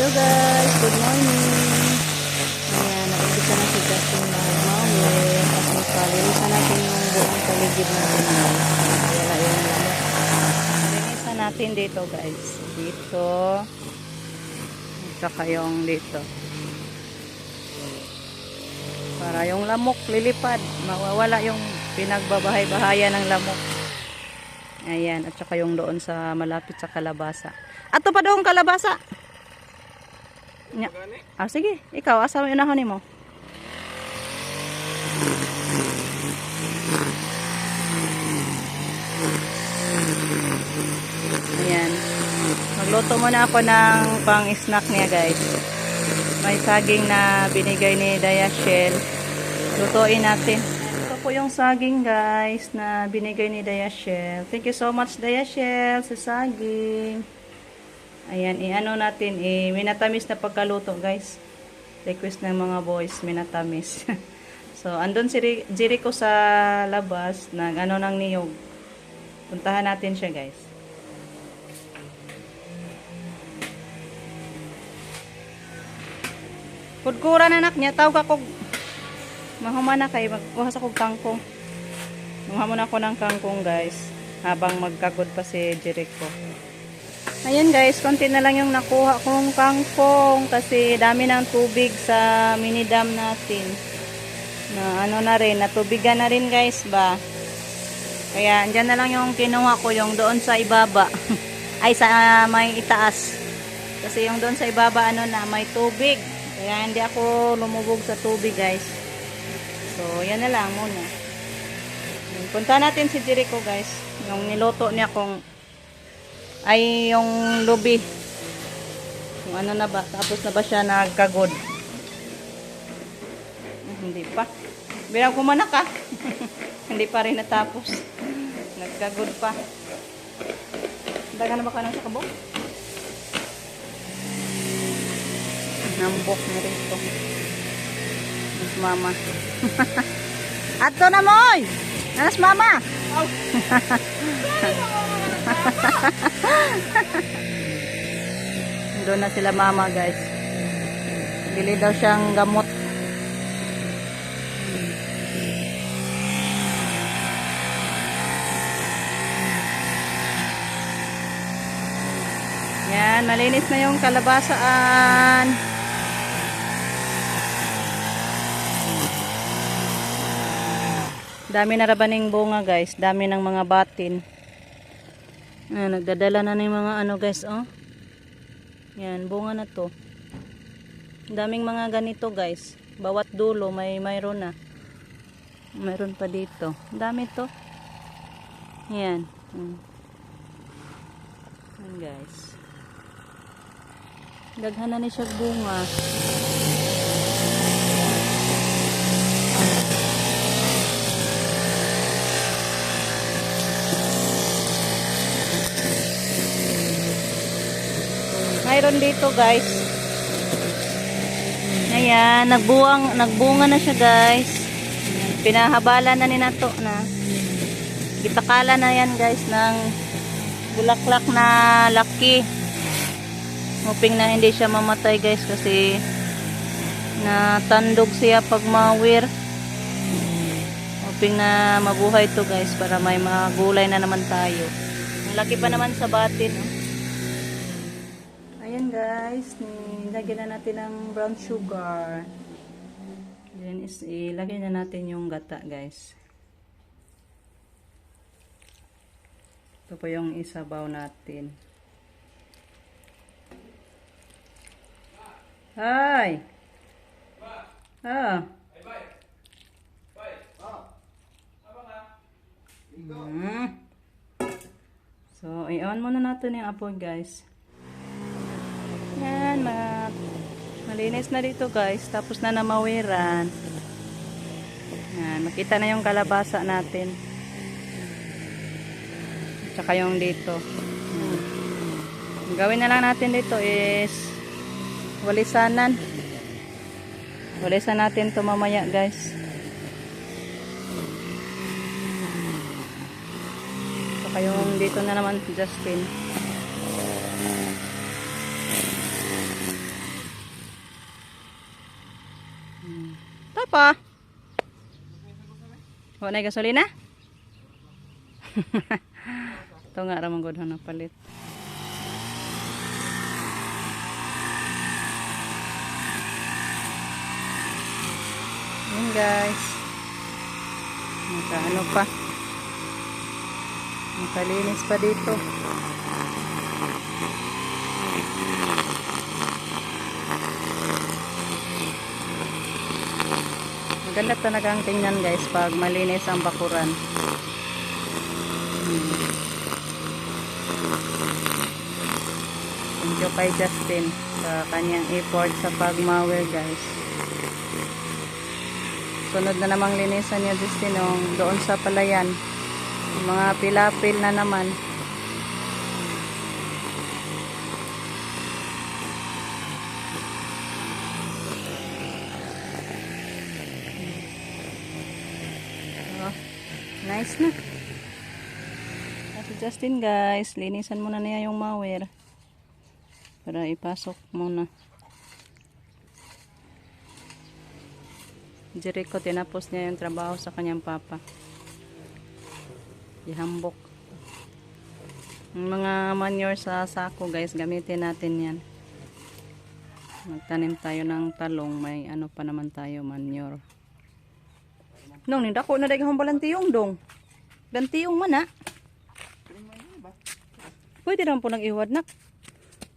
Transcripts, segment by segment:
Hello guys, good morning. Ayan, nag-umpisa na si Justin mag-mawin. Kasi palilisan natin yung buong paligid natin guys. Wala yung lamok. Palilisan natin dito guys. Dito. At saka yung dito. Para yung lamok lilipad. Mawawala yung pinagbabahay-bahayan ng lamok. Ayan, at saka yung doon sa malapit sa kalabasa. Ato pa doon kalabasa. Nya. Ah, sige, ikaw asa mo unahon nimo? Ayan. Magluto muna ako ng pang-snack niya, guys. May saging na binigay ni Dayashel. Lutuin natin. Ito po yung saging, guys, na binigay ni Dayashel. Thank you so much, Dayashel, sa saging. Ayan, i-ano natin, minatamis na pagkaluto, guys. Request ng mga boys, minatamis. So, andun si Jericho sa labas, nag-ano ng niyog. Puntahan natin siya, guys. Kudkura na anak niya, tawag ako. Mahuman na kayo, magkuhas ako kangkong. Mahamon ako ng kangkong, guys. Habang magkagod pa si Jericho. Ayan guys, konti na lang yung nakuha kong kangkong kasi dami ng tubig sa mini dam natin. Na ano na rin, natubigan na rin guys ba. Kaya andyan na lang yung kinuha ko, yung doon sa ibaba. Ay sa may itaas. Kasi yung doon sa ibaba ano na may tubig. Kaya hindi ako lumubog sa tubig guys. So yan na lang muna. Punta natin si Jericho guys. Yung niloto niya kung ay yung lubi. Kung ano na ba, tapos na ba siya nagkagod? Hindi pa. Bilang kumana ka. Hindi pa rin natapos. Nagkagod pa. Daga na ba ka nang sa kabok? Nambok na rin ito. Mas mama. Ato na moy! Nanas mama! Doon na sila mama guys. Bili daw siyang gamot. Yan, malinis na yung kalabasaan. Dami na rabaning bunga guys. Dami ng mga batin. Nagdadala na ng mga ano guys, oh. Yan, bunga na to. Daming mga ganito guys. Bawat dulo mayroon na. Mayroon pa dito. Dami to. Yan. Yan guys. Daghan na ni siya bunga. Mayroon dito guys. Ayan, nagbunga na siya guys. Pinahabala na ni nato na. Gitakala na yan guys ng bulaklak na laki. Hoping na hindi siya mamatay guys kasi natandog siya pag mawir. Hoping na mabuhay to guys para may mga gulay na naman tayo. Malaki pa naman sa batin. Oh. Ayan guys, nilagyan na natin ng brown sugar. Then ilagay na natin yung gata guys. Ito po yung isabaw natin. Hi! Ah! So, i-on muna natin yung apoy guys. Yan, malinis na dito guys. Tapos na namawiran. Yan, makita na yung kalabasa natin. Tsaka yung dito. Yan. Ang gawin na lang natin dito is walisanan. Walisan natin ito mamaya guys. Tsaka yung dito na naman Justin. pa. Wala na gasolina? Ito nga ramang gud na palit. Yan guys. Ano pa? Makalinis pa dito. Maganda talaga ang tingnan guys pag malinis ang bakuran. Thank you kay Justin sa kanyang effort sa pagmower guys. Sunod na namang linisan niya Justin doon sa palayan. Mga pilapil na naman. Nice na. At Justin guys, linisan muna niya yung mower para ipasok muna. Jericho tinapos niya yung trabaho sa kanyang papa. Ihambok. Yung mga manure sa sako guys, gamitin natin yan. Magtanim tayo ng talong, may ano pa naman tayo manure. Nung nindako na daghang balantiyong dong. Bantiyong man na. Pwede rin po nag-iwad na.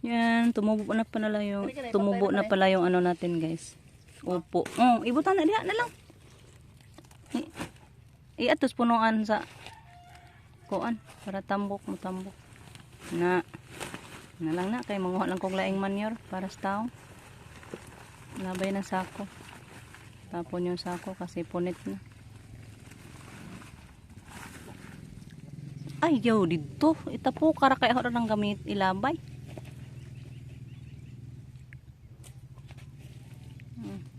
Yan, tumubo na pala yung ano natin guys. Upo. Ibutan na diha na lang. Iatos punuan sa kuan para tambok mo tambok. Na lang na kay manguha lang kog laing manure para sa tao. Labay ng sako. Tapon yung sako kasi punit na. Ay, yaw dito. Itapo kara kay hora ng gamit ilabay.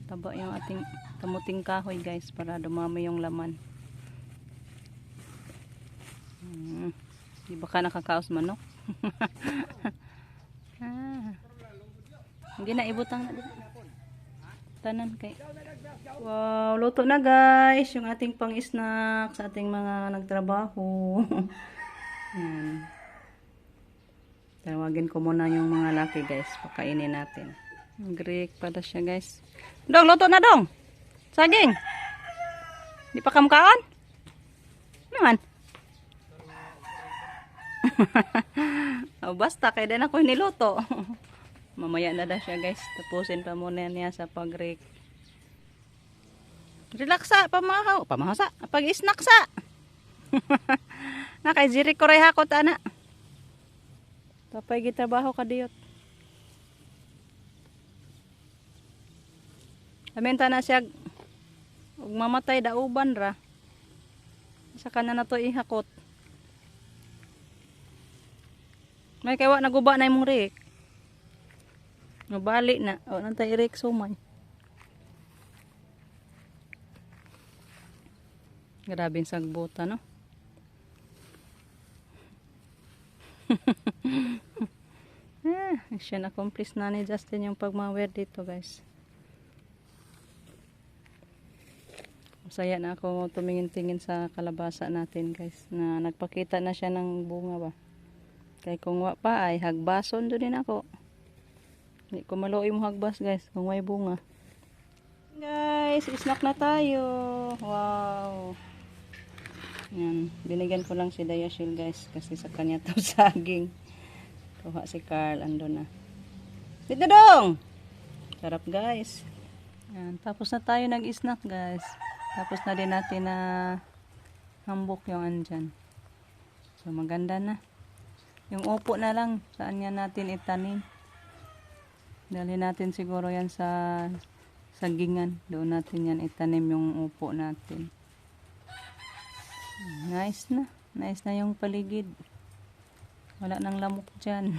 Taba yung ating kamuting kahoy guys para dumami yung laman. Di ba ka nakakaos manok? Hindi na ibutang na dito. Tanan kay. Wow, luto na guys yung ating pang-snack sa ating mga nagtrabaho. Yan. Tawagin ko muna yung mga laki guys, pakainin natin. Greek pala siya guys. Dong, luto na dong. Saging. Di pa kamkaan? Naman. Basta kaya din ako niluto. Mamaya na daw siya guys. Tapusin pa muna niya sa pag-Greek. Relaxa, pamahasa, pag-snack sa. Nakay jiri ko ray hakot ana. Tapay gitrabaho ka diyot. Aminta na siya ug mamatay dauban ra. Saka na nato ihakot. May kaywa naguba na imong rik. Nabali na, o nantay rik sumay. Grabing sagbuta, no? Mission accomplished na ni Justin yung pagmawer dito, guys. Masaya na ako tumingin-tingin sa kalabasa natin, guys. Na nagpakita na siya ng bunga ba. Kaya kung wa pa ay hagbason doon din ako. Hindi ko maluoy mo hagbas, guys. Kung may bunga. Guys, snack na tayo. Wow. Yan, binigyan ko lang si Dayashil guys kasi sa kanya to saging. Kuha si Carl, ando na. Dito dong! Sarap guys. Yan, tapos na tayo nag-snack guys. Tapos na din natin na hambok yung andyan. So maganda na. Yung upo na lang, saan yan natin itanim. Dali natin siguro yan sa sagingan. Doon natin yan itanim yung upo natin. Nice na. Nice na yung paligid. Wala nang lamok dyan.